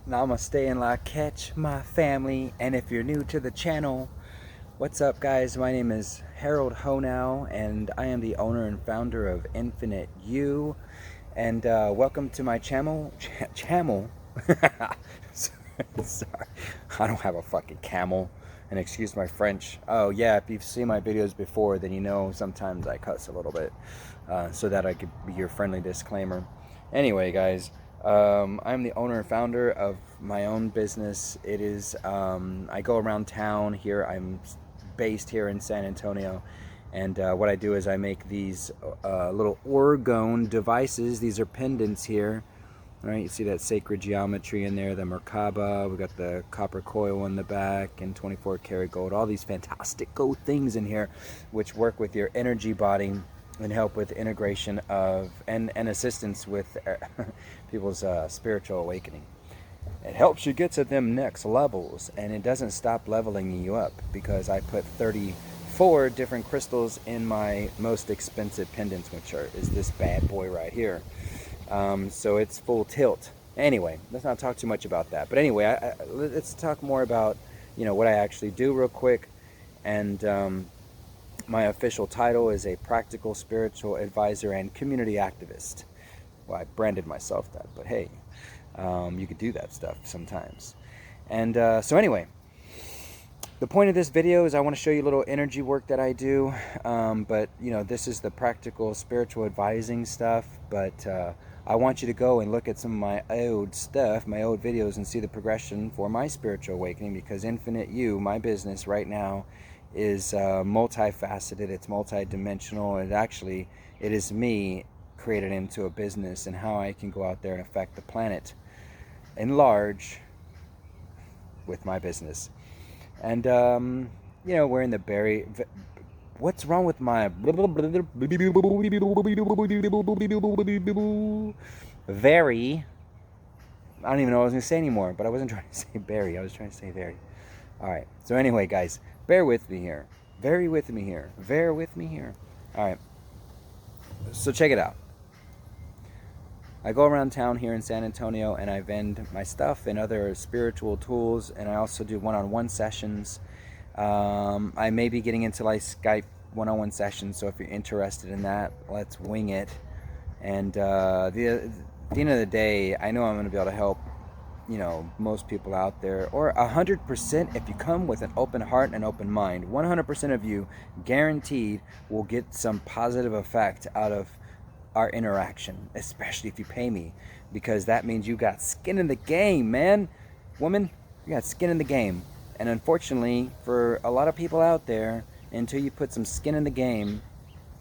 Namaste and la catch my family. And if you're new to the channel, what's up guys? My name is Harold Honow and I am the owner and founder of Infinite You. And welcome to my channel. Sorry, I don't have a fucking camel. And excuse my French. Oh yeah, if you've seen my videos before, then you know sometimes I cuss a little bit. So that I could be your friendly disclaimer. Anyway guys, I'm the owner and founder of my own business. It is, I go around town here. I'm based here in San Antonio. And what I do is I make these little orgone devices. These are pendants here. All right, you see that sacred geometry in there, the Merkaba. We got the copper coil in the back and 24 karat gold. All these fantastic gold things in here, which work with your energy body and help with integration of and assistance with people's spiritual awakening. It helps you get to them next levels, and it doesn't stop leveling you up because I put 34 different crystals in my most expensive pendants, which is this bad boy right here. So it's full tilt. Anyway, let's not talk too much about that. But anyway, let's talk more about, you know, what I actually do real quick. And my official title is a practical spiritual advisor and community activist. Well, I branded myself that, but hey, you could do that stuff sometimes. And so anyway, the point of this video is I want to show you a little energy work that I do. But, you know, this is the practical spiritual advising stuff. But I want you to go and look at some of my old stuff, my old videos, and see the progression for my spiritual awakening, because Infinite You, my business right now, is multifaceted. It's multidimensional. It is me created into a business, and how I can go out there and affect the planet in large with my business. And you know, we're in the berry. What's wrong with my very? I don't even know what I was gonna say anymore. But I wasn't trying to say berry. I was trying to say very. All right. So anyway, guys, bear with me here. Very with me here. Bear with me here. All right. So check it out. I go around town here in San Antonio and I vend my stuff and other spiritual tools, and I also do one-on-one sessions. I may be getting into like Skype one-on-one sessions, so if you're interested in that, let's wing it. And at the end of the day, I know I'm going to be able to help, you know, most people out there, or 100% if you come with an open heart and open mind. 100% of you, guaranteed, will get some positive effect out of our interaction, especially if you pay me, because that means you got skin in the game, man. Woman, you got skin in the game. And unfortunately, for a lot of people out there, until you put some skin in the game,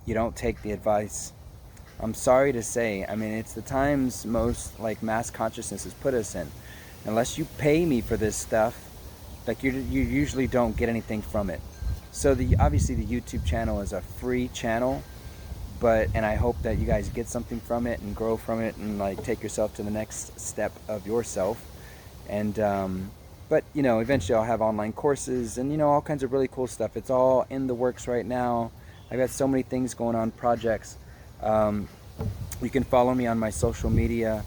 you don't take the advice. I'm sorry to say. I mean, it's the times most like mass consciousness has put us in. Unless you pay me for this stuff, like you usually don't get anything from it. So obviously the YouTube channel is a free channel, and I hope that you guys get something from it and grow from it and like take yourself to the next step of yourself. And but you know, eventually I'll have online courses and, you know, all kinds of really cool stuff. It's all in the works right now. I've got so many things going on, projects. You can follow me on my social media,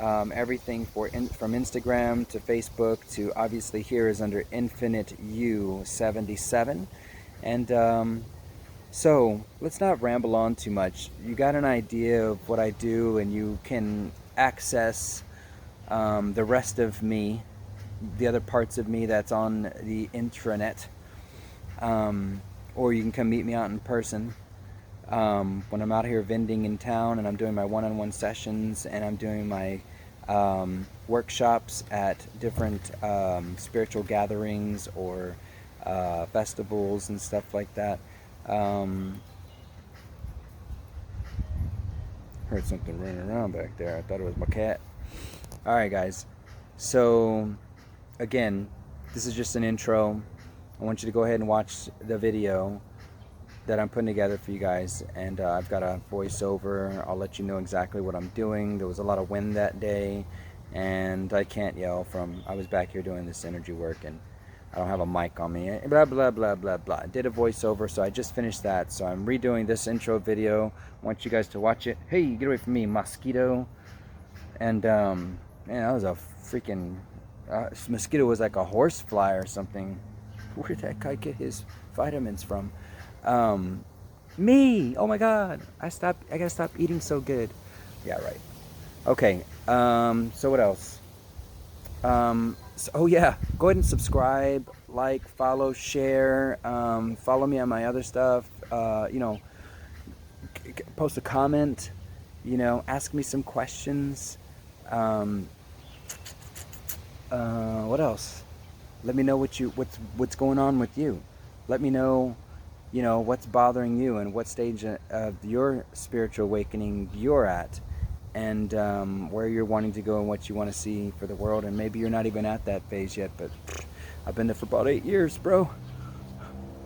everything from Instagram to Facebook to obviously here is under Infinite You 77. And so let's not ramble on too much. You got an idea of what I do, and you can access the rest of me, the other parts of me that's on the intranet, or you can come meet me out in person when I'm out here vending in town, and I'm doing my one-on-one sessions, and I'm doing my workshops at different spiritual gatherings or festivals and stuff like that. Heard something running around back there. I thought it was my cat. Alright guys, so again, this is just an intro. I want you to go ahead and watch the video that I'm putting together for you guys, and I've got a voiceover. I'll let you know exactly what I'm doing. There was a lot of wind that day, and I can't yell I was back here doing this energy work, and I don't have a mic on me, blah blah blah blah blah. I did a voiceover, so I just finished that, so I'm redoing this intro video. I want you guys to watch it. Hey, get away from me, mosquito. And man, that was a freaking This mosquito was like a horsefly or something. Where did that guy get his vitamins from? Um, Me! Oh my god! I gotta stop eating so good. Yeah, right. Okay. So what else? Oh yeah, go ahead and subscribe, like, follow, share. Follow me on my other stuff. Post a comment. Ask me some questions. Um, what else? Let me know what's going on with you. Let me know, what's bothering you and what stage of your spiritual awakening you're at, and where you're wanting to go and what you want to see for the world. And maybe you're not even at that phase yet, but I've been there for about 8 years, bro.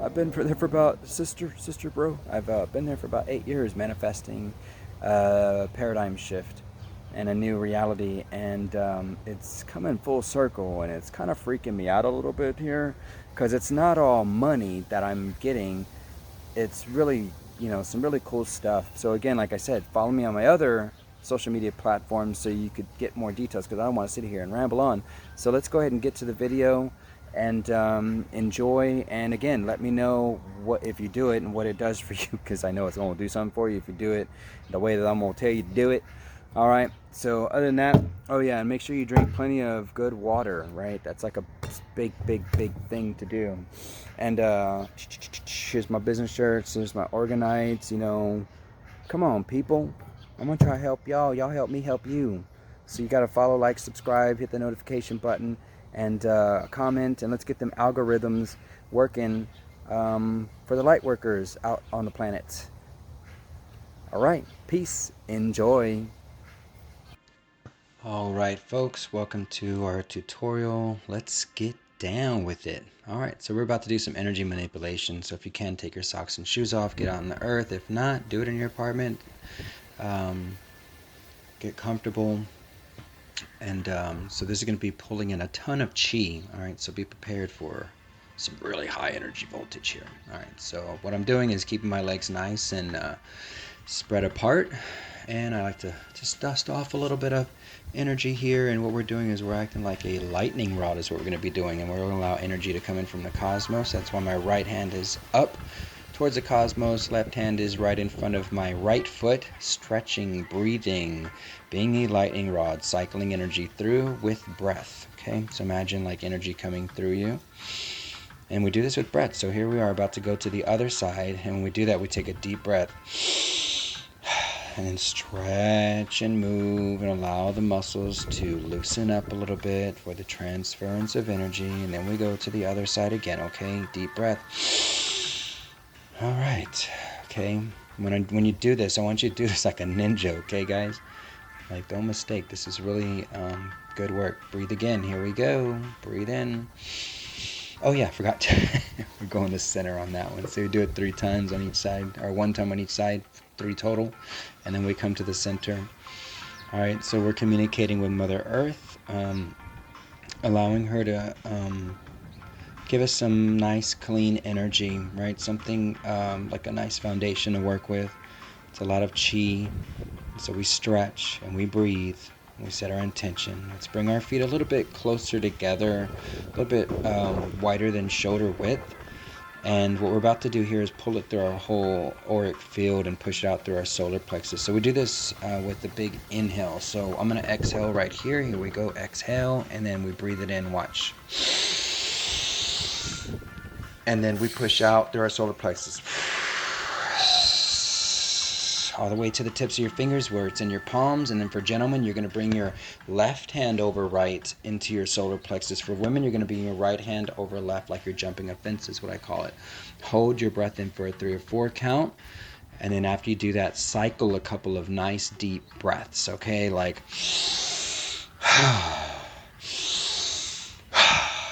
I've been there for about sister, bro. I've been there for about 8 years, manifesting a paradigm shift and a new reality, and it's coming full circle, and it's kind of freaking me out a little bit here, because it's not all money that I'm getting. It's really, some really cool stuff. So again, like I said, follow me on my other social media platforms so you could get more details, because I don't want to sit here and ramble on. So let's go ahead and get to the video and enjoy. And again, let me know what if you do it and what it does for you, because I know it's going to do something for you if you do it the way that I'm going to tell you to do it. All right. So other than that, oh yeah, and make sure you drink plenty of good water, right? That's like a big thing to do. And here's my business shirts. Here's my organites. Come on, people. I'm gonna try to help y'all. Y'all help me help you. So you gotta follow, like, subscribe, hit the notification button, and comment, and let's get them algorithms working for the light workers out on the planet. All right. Peace. Enjoy. Alright folks, welcome to our tutorial. Let's get down with it. Alright, so we're about to do some energy manipulation. So if you can, take your socks and shoes off, get out on the earth. If not, do it in your apartment. Get comfortable. And so this is going to be pulling in a ton of chi. Alright, so be prepared for some really high energy voltage here. Alright, so what I'm doing is keeping my legs nice and spread apart, and I like to just dust off a little bit of energy here. And what we're doing is we're acting like a lightning rod is what we're going to be doing, and we're going to allow energy to come in from the cosmos. That's why my right hand is up towards the cosmos, left hand is right in front of my right foot, stretching, breathing, being a lightning rod, cycling energy through with breath. Okay, so imagine like energy coming through you. And we do this with breath. So here we are about to go to the other side, and when we do that, we take a deep breath and then stretch and move and allow the muscles to loosen up a little bit for the transference of energy. And then we go to the other side again. Okay, deep breath. All right. Okay, when you do this, I want you to do this like a ninja. Okay, guys, like, don't mistake, this is really good work. Breathe again. Here we go. Breathe in. Oh yeah, I forgot to we're going to center on that one. So we do it 3 times on each side, or 1 time on each side, 3 total, and then we come to the center. All right, so we're communicating with Mother Earth, allowing her to give us some nice clean energy, right? Something like a nice foundation to work with. It's a lot of chi. So we stretch and we breathe. We set our intention. Let's bring our feet a little bit closer together, a little bit wider than shoulder width. And what we're about to do here is pull it through our whole auric field and push it out through our solar plexus. So we do this with the big inhale. So I'm going to exhale right here. Here we go. Exhale. And then we breathe it in. Watch. And then we push out through our solar plexus, all the way to the tips of your fingers where it's in your palms. And then for gentlemen, you're going to bring your left hand over right into your solar plexus. For women, you're going to bring your right hand over left, like you're jumping a fence is what I call it. Hold your breath in for a 3 or 4 count. And then after you do that, cycle a couple of nice deep breaths, okay? Like,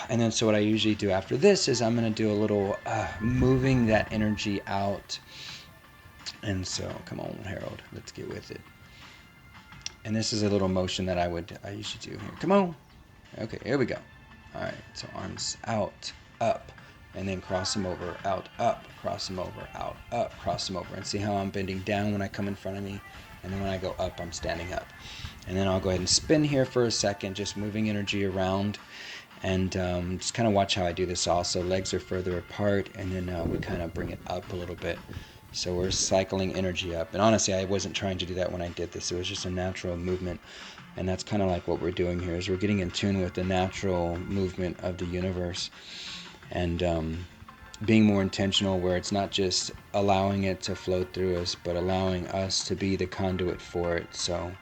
and then so what I usually do after this is I'm going to do a little moving that energy out. And so, come on, Harold, let's get with it. And this is a little motion that I usually do here. Come on. Okay, here we go. All right, so arms out, up, and then cross them over, out, up, cross them over, out, up, cross them over. And see how I'm bending down when I come in front of me, and then when I go up, I'm standing up. And then I'll go ahead and spin here for a second, just moving energy around. And just kind of watch how I do this also. Legs are further apart, and then we kind of bring it up a little bit. So we're cycling energy up. And honestly, I wasn't trying to do that when I did this. It was just a natural movement. And that's kind of like what we're doing here, is we're getting in tune with the natural movement of the universe. And being more intentional, where it's not just allowing it to flow through us, but allowing us to be the conduit for it. So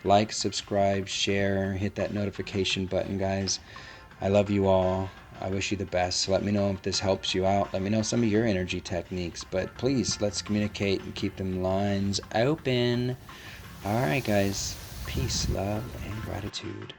like, subscribe, share, hit that notification button, guys. I love you all. I wish you the best. Let me know if this helps you out. Let me know some of your energy techniques. But please, let's communicate and keep them lines open. All right, guys. Peace, love, and gratitude.